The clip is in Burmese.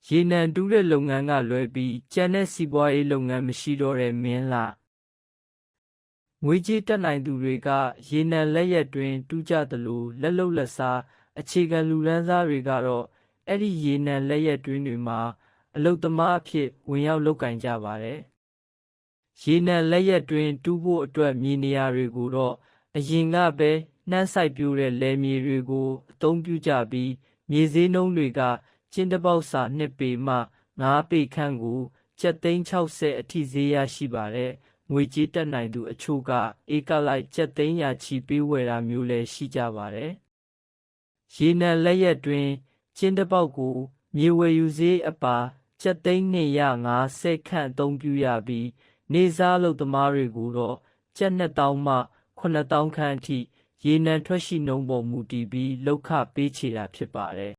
ရေနံတူးတဲ့လုပ်ငန်းကလွဲပြီးကျန်တဲ့စီးပွားရေးလုပ်ငန်းမရှိတော့တဲ့မင်းလှငွေကြေးတက်နိုင်သူတွေကရေနံလက်ရက်တွင်တူးကြသလိုလက်လုပ်လက်စားအခြေခံလူတန်းစားတွေကတော့အဲ့ဒီရေနံလက်ရက်တွင်တွေမှာအလုပ်သမားအဖြစ်ဝင်ရောက်လုပ်ကင်ကြပါတယ်။ရေနံလက်ရက်တွင်တူးဖို့အတွက်မြေနေရာတွေကိုတော့အရင်ကပဲနှမ်းစိုက်ပျိုးတဲ့လယ်မြေတွေကိုအသုံးပြုကြပြီးမြေဈေးနှုန်းတွေကကျင်းတစ်ပေါက်စာ2ပေမှ9ပေခန့်ကိုကျပ်သိန်း60အထိဈေးရရှိပါတယ်။ငွေကြေးတက်နိုင်သူအချို့ကဧကလိုက်ကျပ်သိန်းရာချီပေးဝယ်တာမျိုးလည်းရှိကြပါတယ်။ရေနံလက်ရက်တွင်ကျင်းတစ်ပေါက်ကိုမြေဝယ်ယူဈေးအပါကျပ်သိန်း250ခန့်အသုံးပြုရပြီးနေစားအလုပ်သမားတွေကိုတော့ကျပ်2000မှ9000ခန့်အထိရေနံထွက်ရှိနှုန်းပေါ်မူတည်ပြီးလုပ်ခပေးချေတာဖြစ်ပါတယ်